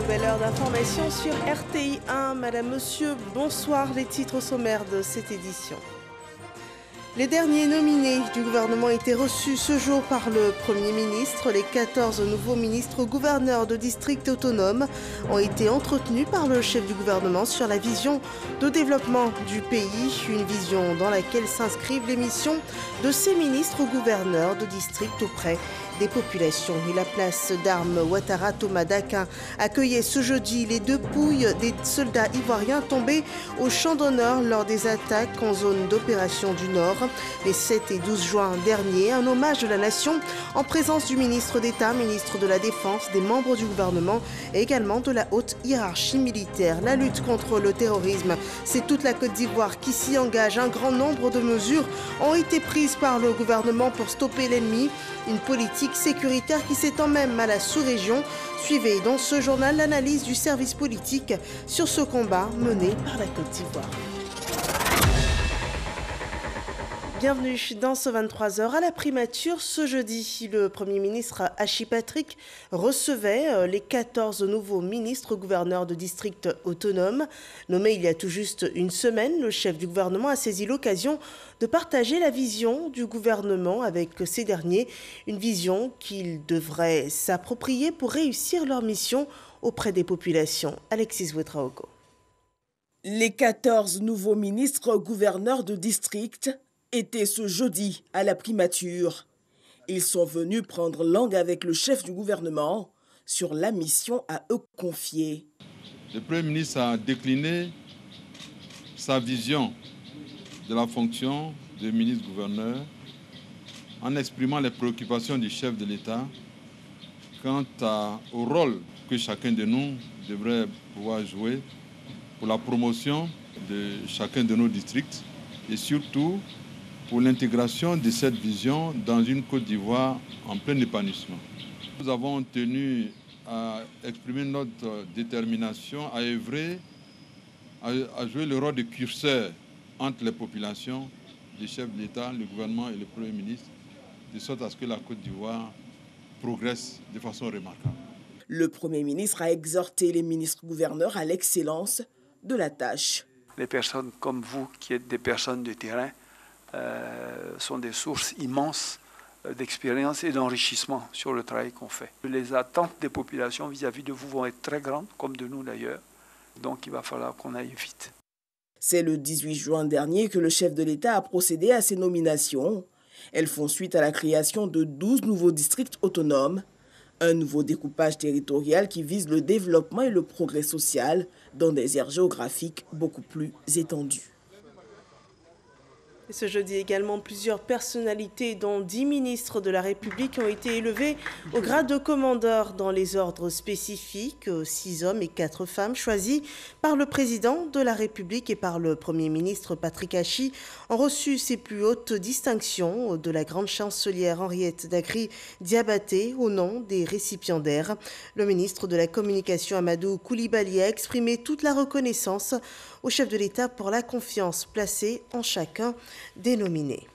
nouvelle heure d'information sur RTI 1. Madame, Monsieur, bonsoir. Les titres sommaires de cette édition. Les derniers nominés du gouvernement étaient reçus ce jour par le Premier ministre. Les 14 nouveaux ministres gouverneurs de districts autonomes ont été entretenus par le chef du gouvernement sur la vision de développement du pays. Une vision dans laquelle s'inscrivent les missions de ces ministres gouverneurs de districts auprès des populations. Et la place d'armes Ouattara Thomas d'Aquin accueillait ce jeudi les dépouilles des soldats ivoiriens tombés au champ d'honneur lors des attaques en zone d'opération du Nord les 7 et 12 juin dernier. Un hommage de la nation en présence du ministre d'État, ministre de la Défense, des membres du gouvernement et également de la haute hiérarchie militaire. La lutte contre le terrorisme, c'est toute la Côte d'Ivoire qui s'y engage. Un grand nombre de mesures ont été prises par le gouvernement pour stopper l'ennemi. Une politique sécuritaire qui s'étend même à la sous-région. Suivez dans ce journal l'analyse du service politique sur ce combat mené par la Côte d'Ivoire. Bienvenue dans ce 23h à la primature. Ce jeudi, le Premier ministre Hachi Patrick recevait les 14 nouveaux ministres gouverneurs de districts autonomes. Nommé il y a tout juste une semaine, le chef du gouvernement a saisi l'occasion de partager la vision du gouvernement avec ces derniers. Une vision qu'ils devraient s'approprier pour réussir leur mission auprès des populations. Alexis Ouetraogo. Les 14 nouveaux ministres gouverneurs de district étaient ce jeudi à la primature. Ils sont venus prendre langue avec le chef du gouvernement sur la mission à eux confiée. Le Premier ministre a décliné sa vision de la fonction de ministre-gouverneur en exprimant les préoccupations du chef de l'État quant au rôle que chacun de nous devrait pouvoir jouer pour la promotion de chacun de nos districts et surtout pour l'intégration de cette vision dans une Côte d'Ivoire en plein épanouissement. Nous avons tenu à exprimer notre détermination à œuvrer, à jouer le rôle de curseur entre les populations, les chefs de l'État, le gouvernement et le Premier ministre, de sorte à ce que la Côte d'Ivoire progresse de façon remarquable. Le Premier ministre a exhorté les ministres gouverneurs à l'excellence de la tâche. Les personnes comme vous, qui êtes des personnes de terrain, sont des sources immenses d'expérience et d'enrichissement sur le travail qu'on fait. Les attentes des populations vis-à-vis de vous vont être très grandes, comme de nous d'ailleurs, donc il va falloir qu'on aille vite. C'est le 18 juin dernier que le chef de l'État a procédé à ces nominations. Elles font suite à la création de 12 nouveaux districts autonomes, un nouveau découpage territorial qui vise le développement et le progrès social dans des aires géographiques beaucoup plus étendues. Et ce jeudi également, plusieurs personnalités, dont 10 ministres de la République, ont été élevés au grade de commandeur dans les ordres spécifiques. 6 hommes et 4 femmes choisis par le président de la République et par le Premier ministre Patrick Hachi ont reçu ces plus hautes distinctions de la grande chancelière Henriette Dagri Diabaté au nom des récipiendaires. Le ministre de la Communication Amadou Coulibaly a exprimé toute la reconnaissance au chef de l'État pour la confiance placée en chacun des nominés.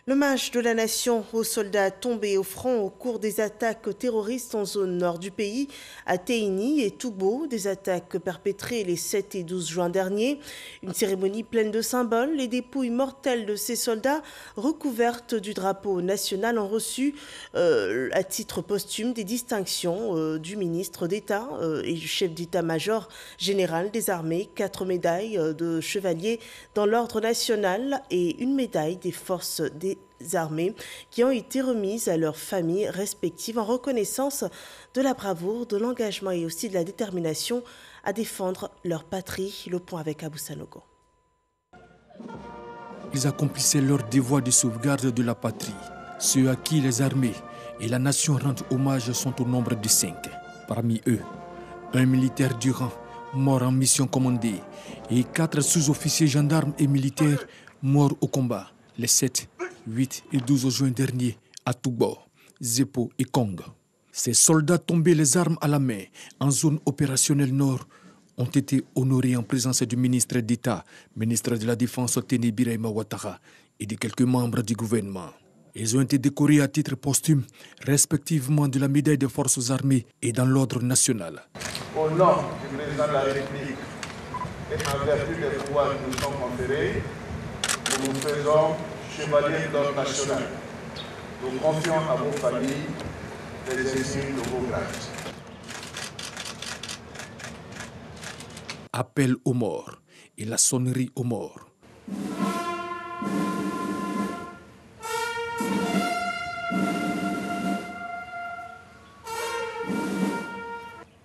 L'hommage de la nation aux soldats tombés au front au cours des attaques terroristes en zone nord du pays, à Teini et Toubo, des attaques perpétrées les 7 et 12 juin dernier. Une cérémonie pleine de symboles, les dépouilles mortelles de ces soldats recouvertes du drapeau national ont reçu à titre posthume des distinctions du ministre d'État et du chef d'état-major général des armées, 4 médailles de chevalier dans l'ordre national et une médaille des forces des armées qui ont été remises à leurs familles respectives en reconnaissance de la bravoure, de l'engagement et aussi de la détermination à défendre leur patrie. Le point avec Abou Sanogo. Ils accomplissaient leur devoir de sauvegarde de la patrie. Ceux à qui les armées et la nation rendent hommage sont au nombre de 5. Parmi eux, un militaire du rang mort en mission commandée et 4 sous-officiers gendarmes et militaires morts au combat les 7, 8 et 12 juin dernier à Toubo, Zepo et Kong. Ces soldats tombés les armes à la main en zone opérationnelle nord ont été honorés en présence du ministre d'État, ministre de la Défense Teni Birahima Ouattara et de quelques membres du gouvernement. Ils ont été décorés à titre posthume, respectivement de la médaille des forces armées et dans l'ordre national. au nom du président de la République et en vertu des pouvoirs qui nous sont conférés, nous vous faisons chevalier de l'ordre national. Nous confions à vos familles les insignes de vos grades. Appel aux morts et la sonnerie aux morts.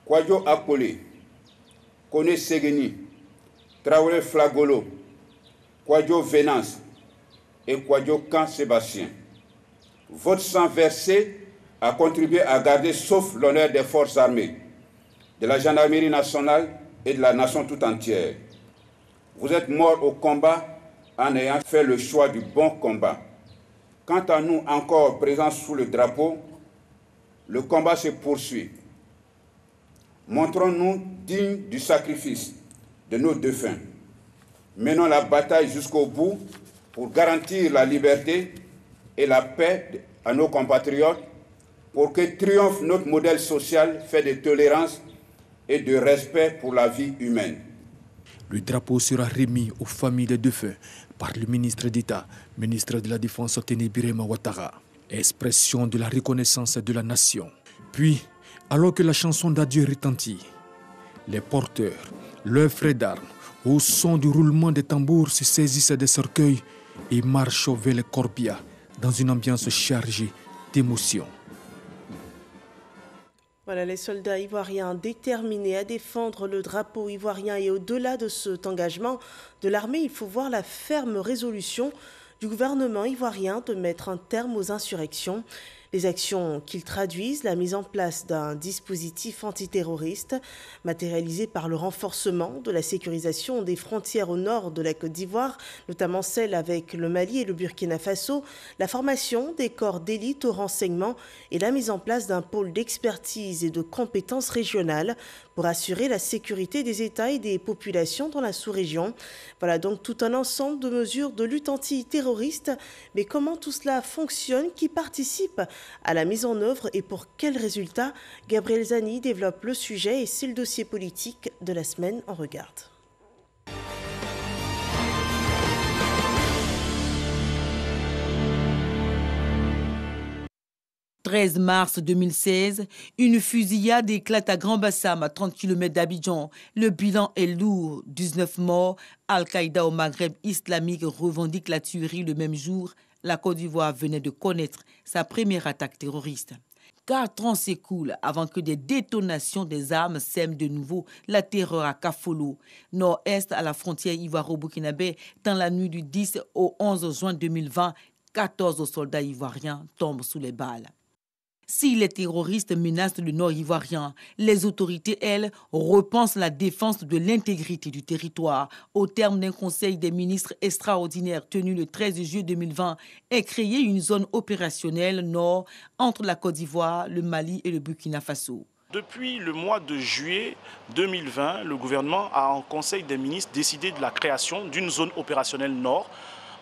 Kwadjo Akole, Kone Segeni, Traoré Flagolo, Kwadjo Venance et Kwadjo Kan Sébastien. Votre sang versé a contribué à garder sauf l'honneur des forces armées, de la gendarmerie nationale et de la nation tout entière. Vous êtes morts au combat en ayant fait le choix du bon combat. Quant à nous encore présents sous le drapeau, le combat se poursuit. Montrons-nous dignes du sacrifice de nos défunts. Menons la bataille jusqu'au bout pour garantir la liberté et la paix à nos compatriotes, pour que triomphe notre modèle social fait de tolérance et de respect pour la vie humaine. Le drapeau sera remis aux familles des défunts par le ministre d'État, ministre de la Défense Tene Birema Ouattara. Expression de la reconnaissance de la nation. Puis, alors que la chanson d'adieu retentit, les porteurs, leurs frères d'armes, au son du roulement des tambours, se saisissent des cercueils et marchent vers les corbias dans une ambiance chargée d'émotion. Voilà, les soldats ivoiriens déterminés à défendre le drapeau ivoirien, et au-delà de cet engagement de l'armée, il faut voir la ferme résolution du gouvernement ivoirien de mettre un terme aux insurrections. Les actions qu'ils traduisent, la mise en place d'un dispositif antiterroriste matérialisé par le renforcement de la sécurisation des frontières au nord de la Côte d'Ivoire, notamment celle avec le Mali et le Burkina Faso, la formation des corps d'élite au renseignement et la mise en place d'un pôle d'expertise et de compétences régionales pour assurer la sécurité des États et des populations dans la sous-région. Voilà donc tout un ensemble de mesures de lutte antiterroriste. Mais comment tout cela fonctionne, qui participe à la mise en œuvre et pour quels résultats? Gabriel Zani développe le sujet et c'est le dossier politique de la semaine. On regarde. 13 mars 2016, une fusillade éclate à Grand Bassam, à 30 km d'Abidjan. Le bilan est lourd, 19 morts. Al-Qaïda au Maghreb islamique revendique la tuerie le même jour. La Côte d'Ivoire venait de connaître sa première attaque terroriste. 4 ans s'écoulent avant que des détonations des armes sèment de nouveau la terreur à Kafolo, nord-est à la frontière ivoiro-burkinabé. Dans la nuit du 10 au 11 juin 2020, 14 soldats ivoiriens tombent sous les balles. Si les terroristes menacent le nord ivoirien, les autorités, elles, repensent la défense de l'intégrité du territoire. Au terme d'un conseil des ministres extraordinaire tenu le 13 juillet 2020, est créée une zone opérationnelle nord entre la Côte d'Ivoire, le Mali et le Burkina Faso. Depuis le mois de juillet 2020, le gouvernement a en conseil des ministres décidé de la création d'une zone opérationnelle nord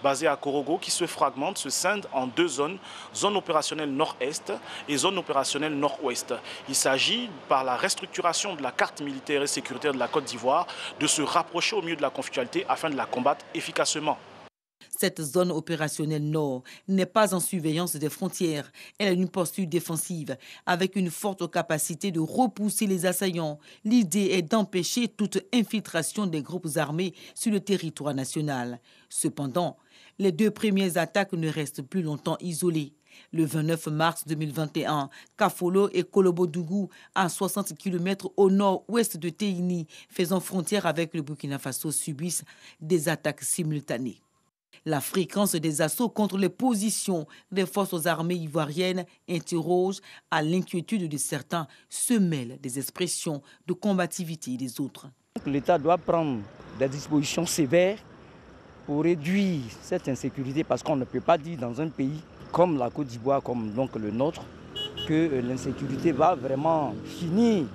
basée à Korogo, qui se fragmente, se scinde en 2 zones, zone opérationnelle nord-est et zone opérationnelle nord-ouest. Il s'agit, par la restructuration de la carte militaire et sécuritaire de la Côte d'Ivoire, de se rapprocher au milieu de la conflictualité afin de la combattre efficacement. Cette zone opérationnelle nord n'est pas en surveillance des frontières. Elle a une posture défensive avec une forte capacité de repousser les assaillants. L'idée est d'empêcher toute infiltration des groupes armés sur le territoire national. Cependant, les 2 premières attaques ne restent plus longtemps isolées. Le 29 mars 2021, Kafolo et Kolobodougou, à 60 km au nord-ouest de Téini, faisant frontière avec le Burkina Faso, subissent des attaques simultanées. La fréquence des assauts contre les positions des forces armées ivoiriennes interroge. À l'inquiétude de certains se mêlent des expressions de combativité des autres. L'État doit prendre des dispositions sévères pour réduire cette insécurité, parce qu'on ne peut pas dire dans un pays comme la Côte d'Ivoire, comme donc le nôtre, que l'insécurité va vraiment finir.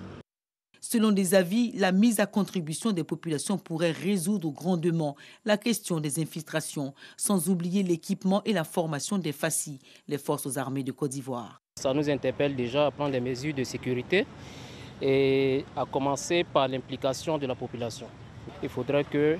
Selon des avis, la mise à contribution des populations pourrait résoudre grandement la question des infiltrations, sans oublier l'équipement et la formation des FACI, les forces armées de Côte d'Ivoire. Ça nous interpelle déjà à prendre des mesures de sécurité et à commencer par l'implication de la population. Il faudrait que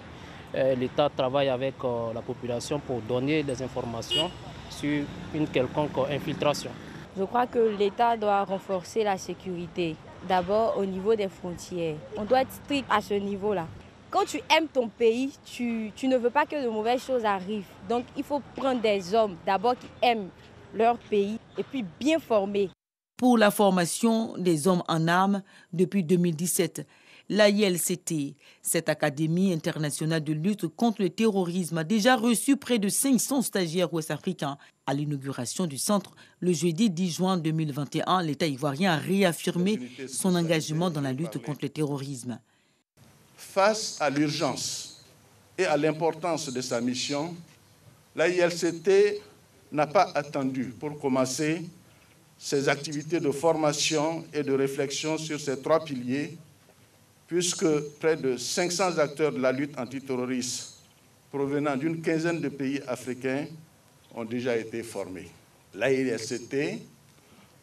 l'État travaille avec la population pour donner des informations sur une quelconque infiltration. Je crois que l'État doit renforcer la sécurité, d'abord au niveau des frontières. On doit être strict à ce niveau-là. Quand tu aimes ton pays, tu ne veux pas que de mauvaises choses arrivent. Donc il faut prendre des hommes d'abord qui aiment leur pays et puis bien formés. Pour la formation des hommes en armes, depuis 2017, l'AILCT, cette Académie internationale de lutte contre le terrorisme, a déjà reçu près de 500 stagiaires ouest-africains. À l'inauguration du centre, le jeudi 10 juin 2021, l'État ivoirien a réaffirmé son engagement dans la lutte contre le terrorisme. Face à l'urgence et à l'importance de sa mission, l'AILCT n'a pas attendu pour commencer ses activités de formation et de réflexion sur ces 3 piliers, puisque près de 500 acteurs de la lutte antiterroriste provenant d'une quinzaine de pays africains ont déjà été formés. L'AILCT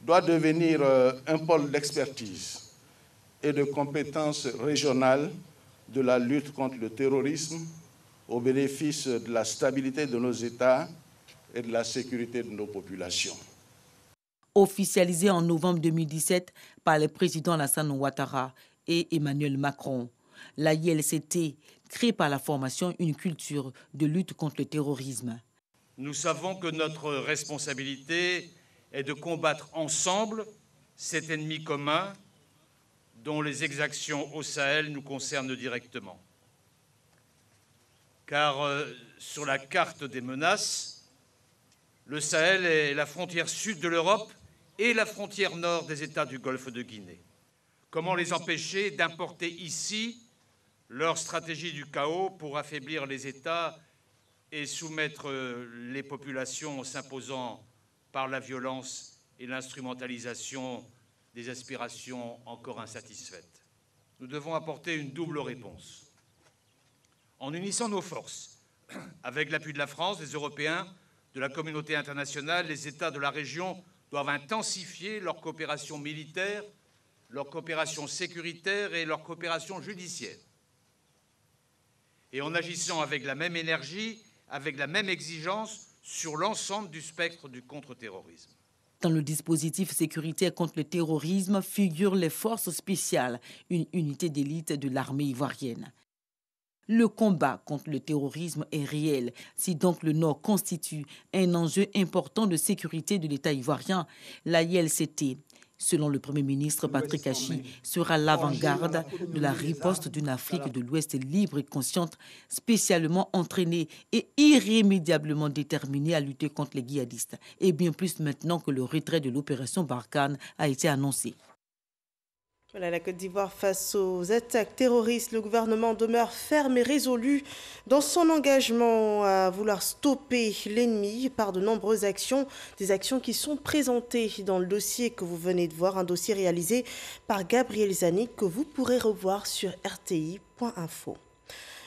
doit devenir un pôle d'expertise et de compétences régionales de la lutte contre le terrorisme au bénéfice de la stabilité de nos États et de la sécurité de nos populations. Officialisé en novembre 2017 par les présidents Alassane Ouattara et Emmanuel Macron, l'AILCT crée par la formation une culture de lutte contre le terrorisme. Nous savons que notre responsabilité est de combattre ensemble cet ennemi commun dont les exactions au Sahel nous concernent directement. Car sur la carte des menaces, le Sahel est la frontière sud de l'Europe et la frontière nord des États du Golfe de Guinée. Comment les empêcher d'importer ici leur stratégie du chaos pour affaiblir les États et soumettre les populations en s'imposant par la violence et l'instrumentalisation des aspirations encore insatisfaites? Nous devons apporter une double réponse. En unissant nos forces, avec l'appui de la France, des Européens, de la communauté internationale, les États de la région doivent intensifier leur coopération militaire, leur coopération sécuritaire et leur coopération judiciaire. Et en agissant avec la même énergie, avec la même exigence sur l'ensemble du spectre du contre-terrorisme. Dans le dispositif sécuritaire contre le terrorisme figurent les forces spéciales, une unité d'élite de l'armée ivoirienne. Le combat contre le terrorisme est réel. Si donc le Nord constitue un enjeu important de sécurité de l'État ivoirien, l'AILCT, selon le Premier ministre Patrick Achi, sera l'avant-garde de la riposte d'une Afrique de l'Ouest libre et consciente, spécialement entraînée et irrémédiablement déterminée à lutter contre les djihadistes, et bien plus maintenant que le retrait de l'opération Barkhane a été annoncé. Voilà, la Côte d'Ivoire face aux attaques terroristes, le gouvernement demeure ferme et résolu dans son engagement à vouloir stopper l'ennemi par de nombreuses actions, des actions qui sont présentées dans le dossier que vous venez de voir, un dossier réalisé par Gabriel Zanik que vous pourrez revoir sur rti.info.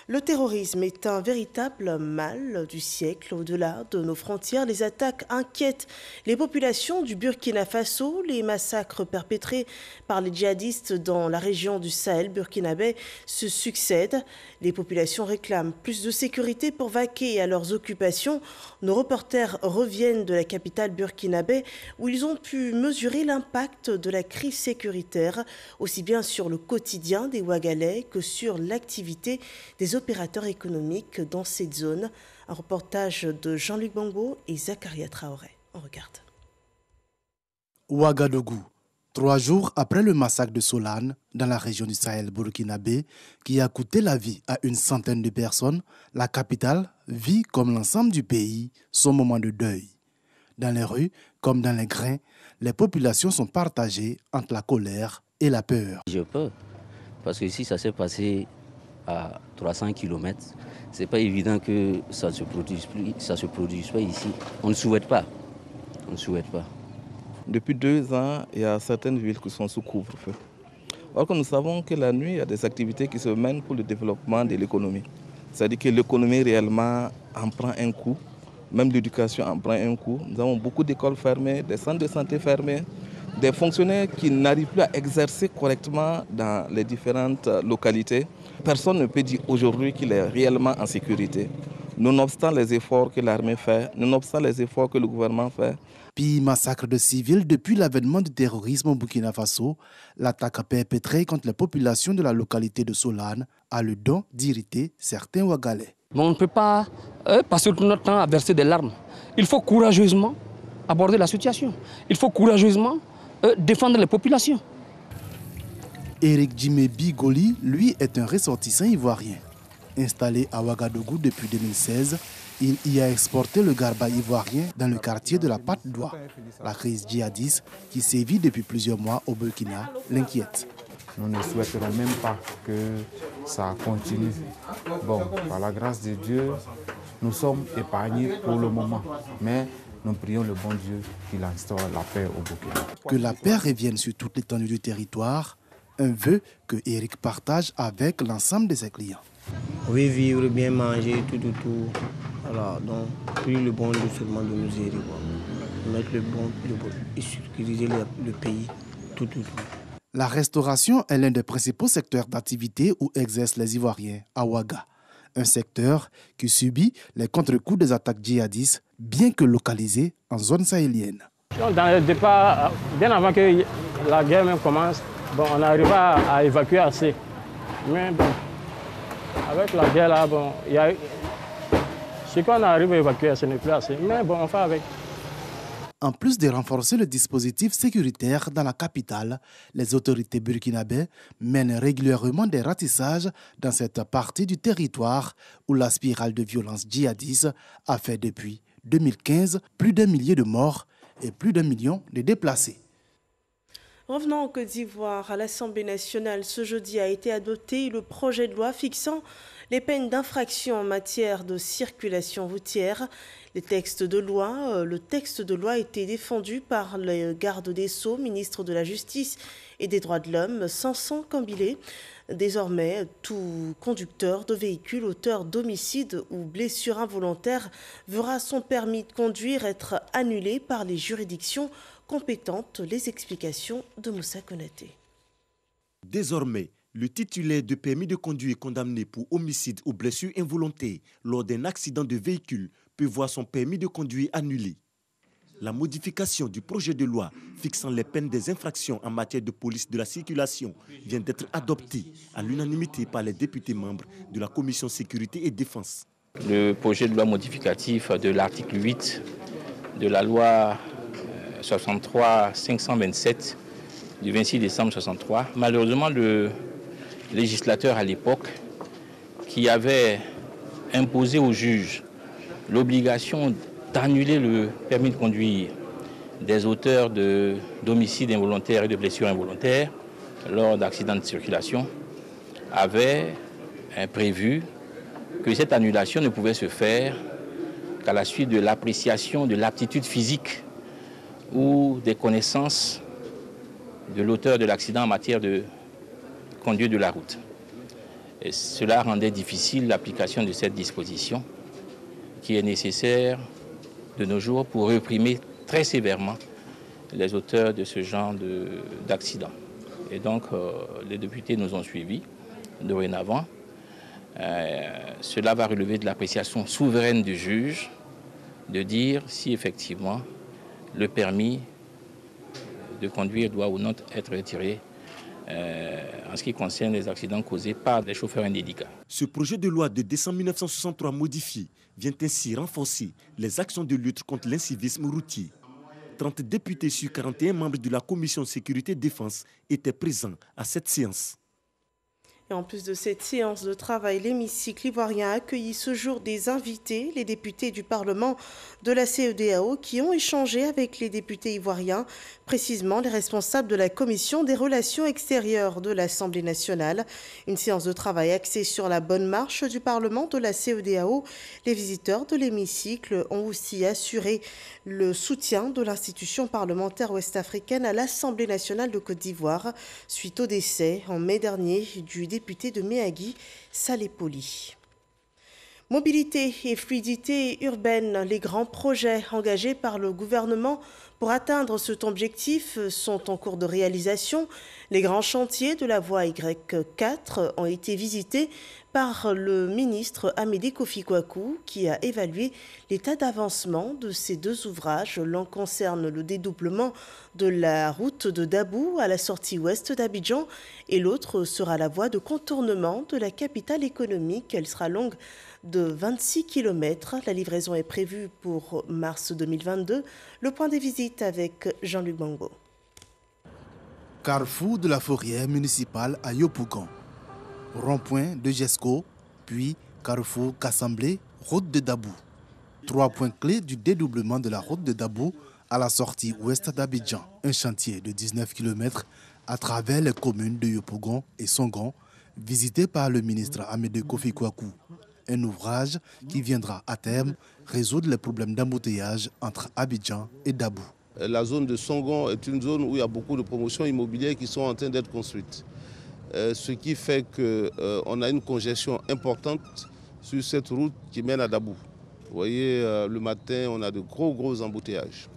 Le terrorisme est un véritable mal du siècle. Au-delà de nos frontières, les attaques inquiètent les populations du Burkina Faso. Les massacres perpétrés par les djihadistes dans la région du Sahel burkinabé se succèdent. Les populations réclament plus de sécurité pour vaquer à leurs occupations. Nos reporters reviennent de la capitale burkinabé où ils ont pu mesurer l'impact de la crise sécuritaire, aussi bien sur le quotidien des Ouagalais que sur l'activité des opérateurs économiques dans cette zone. Un reportage de Jean-Luc Bango et Zakaria Traoré. On regarde. Ouagadougou, 3 jours après le massacre de Solane, dans la région du Sahel burkinabé, qui a coûté la vie à une centaine de personnes, la capitale vit, comme l'ensemble du pays, son moment de deuil. Dans les rues, comme dans les grains, les populations sont partagées entre la colère et la peur. Je peux, parce que si ça s'est passé à 300 km, c'est pas évident que ça ne se produise pas ici. On ne souhaite pas. On ne souhaite pas. Depuis 2 ans, il y a certaines villes qui sont sous couvre-feu. Or que nous savons que la nuit, il y a des activités qui se mènent pour le développement de l'économie. C'est-à-dire que l'économie réellement en prend un coup, même l'éducation en prend un coup. Nous avons beaucoup d'écoles fermées, des centres de santé fermés. des fonctionnaires qui n'arrivent plus à exercer correctement dans les différentes localités. Personne ne peut dire aujourd'hui qu'il est réellement en sécurité. Nonobstant les efforts que l'armée fait, nonobstant les efforts que le gouvernement fait. Puis massacre de civils depuis l'avènement du terrorisme au Burkina Faso, l'attaque perpétrée contre les populations de la localité de Solane a le don d'irriter certains Ouagalais. On ne peut pas passer tout notre temps à verser des larmes. Il faut courageusement aborder la situation. Il faut courageusement défendre les populations. Éric Djimébi Goli, lui, est un ressortissant ivoirien. Installé à Ouagadougou depuis 2016, il y a exporté le garba ivoirien dans le quartier de la Patte d'Oie. La crise djihadiste qui sévit depuis plusieurs mois au Burkina l'inquiète. Nous ne souhaiterons même pas que ça continue. Bon, par la grâce de Dieu, nous sommes épargnés pour le moment. Mais nous prions le bon Dieu qu'il instaure la paix au Burkina. Que la paix revienne sur toute l'étendue du territoire, un vœu que Éric partage avec l'ensemble de ses clients. Oui, vivre, bien manger, tout. Voilà, donc, prier le bon Dieu seulement de nous aider. Mettre le bon et sécuriser le pays, tout. La restauration est l'un des principaux secteurs d'activité où exercent les Ivoiriens à Ouaga. Un secteur qui subit les contre-coups des attaques djihadistes, bien que localisé en zone sahélienne. Dans le départ, bien avant que la guerre même commence, on n'arrive pas à évacuer assez. Mais bon, avec la guerre là, ce qu'on arrive à évacuer, ce n'est plus assez. Mais bon, on fait avec. En plus de renforcer le dispositif sécuritaire dans la capitale, les autorités burkinabées mènent régulièrement des ratissages dans cette partie du territoire où la spirale de violence djihadiste a fait depuis 2015 plus d'1 millier de morts et plus d'1 million de déplacés. Revenons en Côte d'Ivoire, à l'Assemblée nationale, ce jeudi a été adopté le projet de loi fixant les peines d'infraction en matière de circulation routière. Le texte de loi a été défendu par le garde des Sceaux, ministre de la Justice et des Droits de l'Homme, Samson Kambilé. Désormais, tout conducteur de véhicule auteur d'homicide ou blessure involontaire verra son permis de conduire être annulé par les juridictions compétentes. Les explications de Moussa Konaté. Désormais, le titulaire de permis de conduire condamné pour homicide ou blessure involontaire lors d'un accident de véhicule peut voir son permis de conduire annulé. La modification du projet de loi fixant les peines des infractions en matière de police de la circulation vient d'être adoptée à l'unanimité par les députés membres de la Commission Sécurité et Défense. Le projet de loi modificatif de l'article 8 de la loi 63-527 du 26 décembre 63. Malheureusement, le législateur à l'époque, qui avait imposé aux juges l'obligation d'annuler le permis de conduire des auteurs d'homicides involontaires et de blessures involontaires lors d'accidents de circulation, avait prévu que cette annulation ne pouvait se faire qu'à la suite de l'appréciation de l'aptitude physique ou des connaissances de l'auteur de l'accident en matière de conduite de la route. Et cela rendait difficile l'application de cette disposition qui est nécessaire de nos jours pour réprimer très sévèrement les auteurs de ce genre d'accident. Et donc, les députés nous ont suivis dorénavant. Cela va relever de l'appréciation souveraine du juge de dire si effectivement le permis de conduire doit ou non être retiré en ce qui concerne les accidents causés par des chauffeurs indélicats. Ce projet de loi de décembre 1963 modifié vient ainsi renforcer les actions de lutte contre l'incivisme routier. 30 députés sur 41 membres de la Commission Sécurité et Défense étaient présents à cette séance. Et en plus de cette séance de travail, l'hémicycle ivoirien a accueilli ce jour des invités, les députés du Parlement de la CEDEAO, qui ont échangé avec les députés ivoiriens, précisément les responsables de la Commission des relations extérieures de l'Assemblée nationale. Une séance de travail axée sur la bonne marche du Parlement de la CEDEAO. Les visiteurs de l'hémicycle ont aussi assuré le soutien de l'institution parlementaire ouest-africaine à l'Assemblée nationale de Côte d'Ivoire, suite au décès en mai dernier du député de Méagui, Salé Poli. Mobilité et fluidité urbaine, les grands projets engagés par le gouvernement Pour atteindre cet objectif sont en cours de réalisation. Les grands chantiers de la voie Y4 ont été visités par le ministre Amédée Kofi Kwaku qui a évalué l'état d'avancement de ces deux ouvrages. L'un concerne le dédoublement de la route de Dabou à la sortie ouest d'Abidjan et l'autre sera la voie de contournement de la capitale économique. Elle sera longue de 26 km. La livraison est prévue pour mars 2022. Le point des visites avec Jean-Luc Bango. Carrefour de la Fourrière municipale à Yopougon. Rond-point de Jesco, puis Carrefour Kassamblé, route de Dabou. 3 points clés du dédoublement de la route de Dabou à la sortie ouest d'Abidjan. Un chantier de 19 km à travers les communes de Yopougon et Songon, visité par le ministre Amédée Kofi Kwaku. Un ouvrage qui viendra à terme résoudre les problèmes d'embouteillage entre Abidjan et Dabou. La zone de Songon est une zone où il y a beaucoup de promotions immobilières qui sont en train d'être construites. Ce qui fait qu'on a une congestion importante sur cette route qui mène à Dabou. Vous voyez, le matin, on a de gros embouteillages.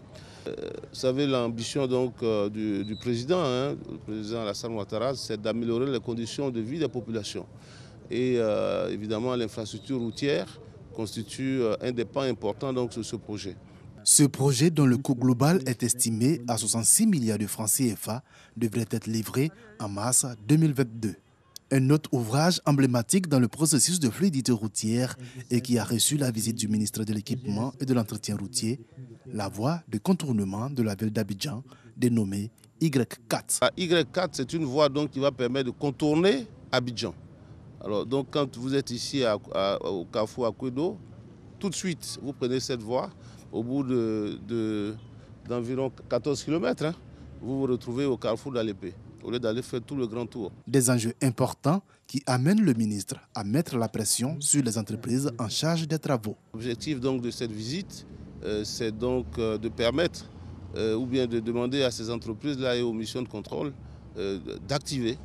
Vous savez, l'ambition du président, le président Alassane Ouattara, c'est d'améliorer les conditions de vie des populations. Et évidemment, l'infrastructure routière constitue un des pans importants de ce projet. Ce projet, dont le coût global est estimé à 66 milliards de francs CFA, devrait être livré en mars 2022. Un autre ouvrage emblématique dans le processus de fluidité routière et qui a reçu la visite du ministre de l'Équipement et de l'Entretien routier, la voie de contournement de la ville d'Abidjan, dénommée Y4. La Y4, c'est une voie qui va permettre de contourner Abidjan. Alors, quand vous êtes ici au carrefour à Kwedo, tout de suite, vous prenez cette voie. Au bout d'environ 14 km, vous vous retrouvez au carrefour d'Alépé, au lieu d'aller faire tout le grand tour. Des enjeux importants qui amènent le ministre à mettre la pression sur les entreprises en charge des travaux. L'objectif de cette visite, c'est de permettre ou bien de demander à ces entreprises-là et aux missions de contrôle d'activer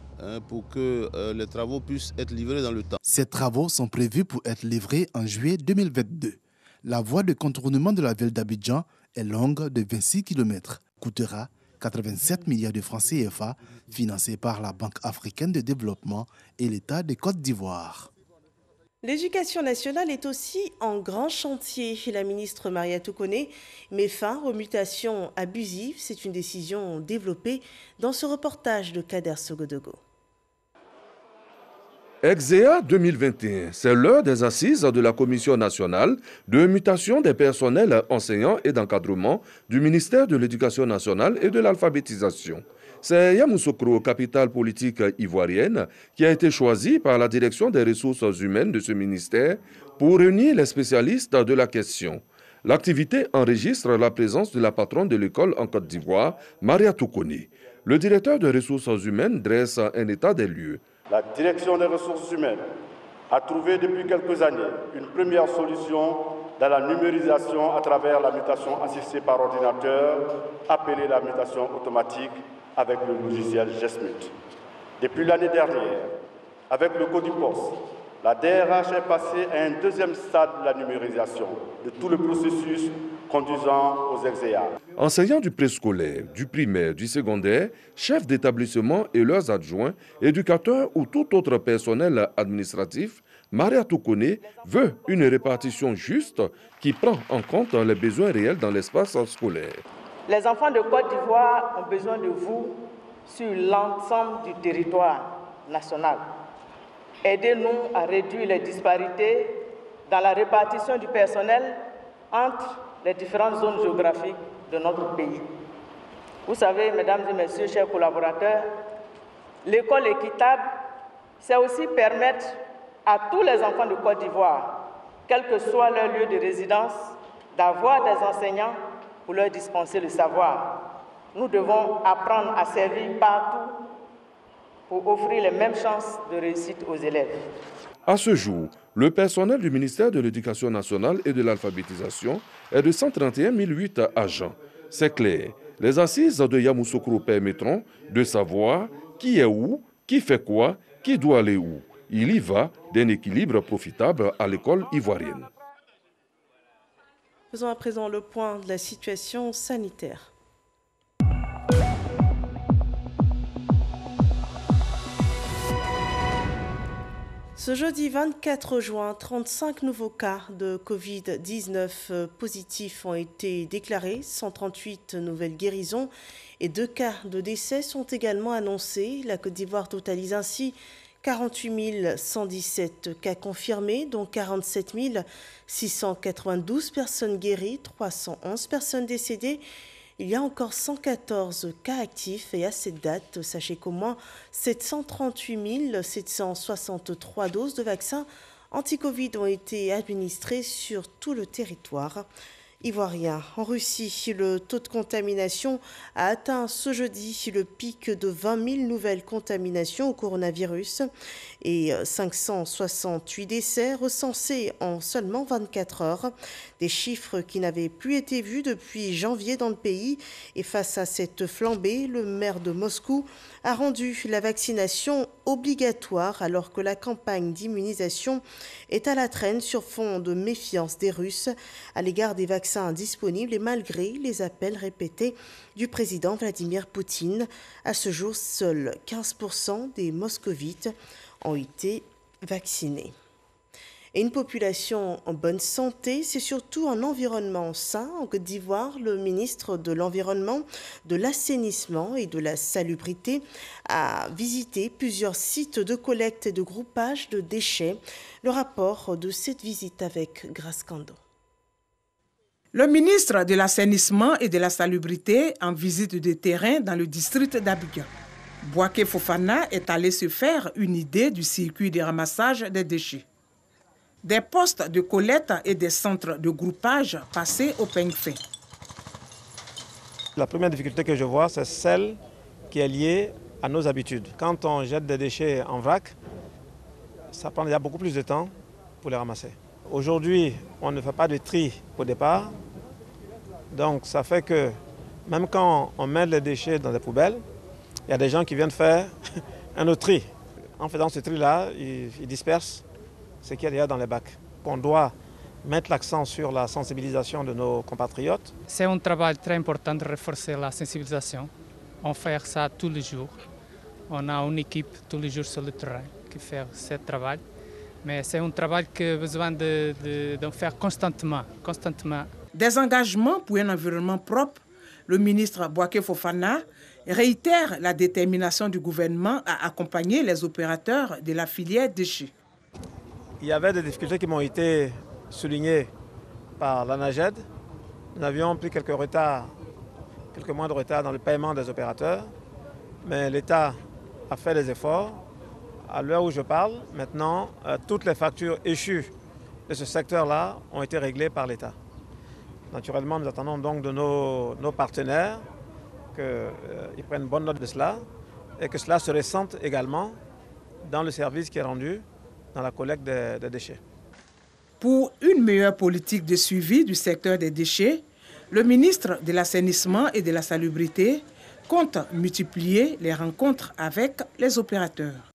pour que les travaux puissent être livrés dans le temps. Ces travaux sont prévus pour être livrés en juillet 2022. La voie de contournement de la ville d'Abidjan est longue de 26 km, coûtera 87 milliards de francs CFA, financés par la Banque africaine de développement et l'État de Côte d'Ivoire. L'éducation nationale est aussi en grand chantier. La ministre Mariatou Koné met fin aux mutations abusives. C'est une décision développée dans ce reportage de Kader Sogodogo. Exea 2021, c'est l'heure des assises de la Commission nationale de mutation des personnels enseignants et d'encadrement du ministère de l'Éducation nationale et de l'alphabétisation. C'est Yamoussoukro, capitale politique ivoirienne, qui a été choisi par la direction des ressources humaines de ce ministère pour réunir les spécialistes de la question. L'activité enregistre la présence de la patronne de l'école en Côte d'Ivoire, Mariatou Koné. Le directeur des ressources humaines dresse un état des lieux. La direction des ressources humaines a trouvé depuis quelques années une première solution dans la numérisation à travers la mutation assistée par ordinateur, appelée la mutation automatique avec le logiciel GESMUT. Depuis l'année dernière, avec le Codipos, la DRH est passée à un deuxième stade de la numérisation de tout le processus conduisant aux Exea. Enseignants du préscolaire, du primaire, du secondaire, chefs d'établissement et leurs adjoints, éducateurs ou tout autre personnel administratif, Mariatou Koné veut une répartition juste qui prend en compte les besoins réels dans l'espace scolaire. Les enfants de Côte d'Ivoire ont besoin de vous sur l'ensemble du territoire national. Aidez-nous à réduire les disparités dans la répartition du personnel entre les différentes zones géographiques de notre pays. Vous savez, mesdames et messieurs, chers collaborateurs, l'école équitable, c'est aussi permettre à tous les enfants de Côte d'Ivoire, quel que soit leur lieu de résidence, d'avoir des enseignants pour leur dispenser le savoir. Nous devons apprendre à servir partout pour offrir les mêmes chances de réussite aux élèves. À ce jour, le personnel du ministère de l'Éducation nationale et de l'alphabétisation est de 131 008 agents. C'est clair, les assises de Yamoussoukro permettront de savoir qui est où, qui fait quoi, qui doit aller où. Il y va d'un équilibre profitable à l'école ivoirienne. Faisons à présent le point de la situation sanitaire. Ce jeudi 24 juin, 35 nouveaux cas de Covid-19 positifs ont été déclarés, 138 nouvelles guérisons et 2 cas de décès sont également annoncés. La Côte d'Ivoire totalise ainsi 48 117 cas confirmés, dont 47 692 personnes guéries, 311 personnes décédées. Il y a encore 114 cas actifs et à cette date, sachez qu'au moins 738 763 doses de vaccins anti-Covid ont été administrées sur tout le territoire ivoirien. En Russie, le taux de contamination a atteint ce jeudi le pic de 20 000 nouvelles contaminations au coronavirus et 568 décès recensés en seulement 24 heures. Des chiffres qui n'avaient plus été vus depuis janvier dans le pays. Et face à cette flambée, le maire de Moscou a rendu la vaccination obligatoire alors que la campagne d'immunisation est à la traîne sur fond de méfiance des Russes à l'égard des vaccins disponibles et malgré les appels répétés du président Vladimir Poutine. À ce jour, seuls 15% des moscovites ont été vaccinés. Et une population en bonne santé, c'est surtout un environnement sain. En Côte d'Ivoire, le ministre de l'Environnement, de l'Assainissement et de la Salubrité a visité plusieurs sites de collecte et de groupage de déchets. Le rapport de cette visite avec Grace Kando. Le ministre de l'Assainissement et de la Salubrité en visite de terrain dans le district d'Abidjan. Bouaké Fofana est allé se faire une idée du circuit de ramassage des déchets. Des postes de collecte et des centres de groupage passés au peigne fin. La première difficulté que je vois, c'est celle qui est liée à nos habitudes. Quand on jette des déchets en vrac, ça prend déjà beaucoup plus de temps pour les ramasser. Aujourd'hui, on ne fait pas de tri au départ. Donc ça fait que même quand on met les déchets dans des poubelles, il y a des gens qui viennent faire un autre tri. En faisant ce tri-là, ils dispersent ce qu'il y a déjà dans les bacs. On doit mettre l'accent sur la sensibilisation de nos compatriotes. C'est un travail très important de renforcer la sensibilisation. On fait ça tous les jours. On a une équipe tous les jours sur le terrain qui fait ce travail. Mais c'est un travail qui a besoin de faire constamment. Des engagements pour un environnement propre, le ministre Bouaké Fofana réitère la détermination du gouvernement à accompagner les opérateurs de la filière déchets. Il y avait des difficultés qui m'ont été soulignées par l'ANAGED. Nous avions pris quelques mois de retard dans le paiement des opérateurs, mais l'État a fait des efforts. À l'heure où je parle, maintenant, toutes les factures échues de ce secteur-là ont été réglées par l'État. Naturellement, nous attendons donc de nos partenaires qu'ils prennent bonne note de cela et que cela se ressente également dans le service qui est rendu dans la collecte des déchets. Pour une meilleure politique de suivi du secteur des déchets, le ministre de l'Assainissement et de la Salubrité compte multiplier les rencontres avec les opérateurs.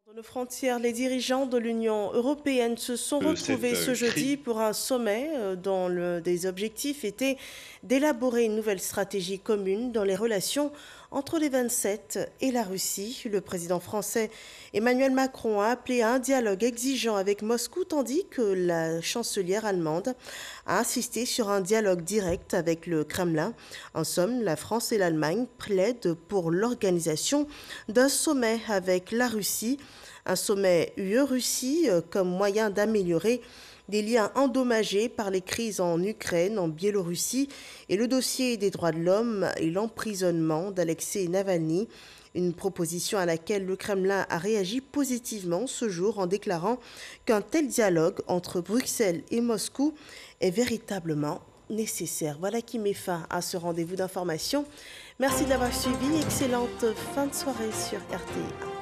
Dans nos frontières, les dirigeants de l'Union européenne se sont retrouvés ce jeudi pour un sommet dont l'un des objectifs était d'élaborer une nouvelle stratégie commune dans les relations entre les 27 et la Russie. Le président français Emmanuel Macron a appelé à un dialogue exigeant avec Moscou, tandis que la chancelière allemande a insisté sur un dialogue direct avec le Kremlin. En somme, la France et l'Allemagne plaident pour l'organisation d'un sommet avec la Russie, un sommet UE-Russie comme moyen d'améliorer des liens endommagés par les crises en Ukraine, en Biélorussie et le dossier des droits de l'homme et l'emprisonnement d'Alexei Navalny. Une proposition à laquelle le Kremlin a réagi positivement ce jour en déclarant qu'un tel dialogue entre Bruxelles et Moscou est véritablement nécessaire. Voilà qui met fin à ce rendez-vous d'information. Merci de l'avoir suivi. Excellente fin de soirée sur RTI1.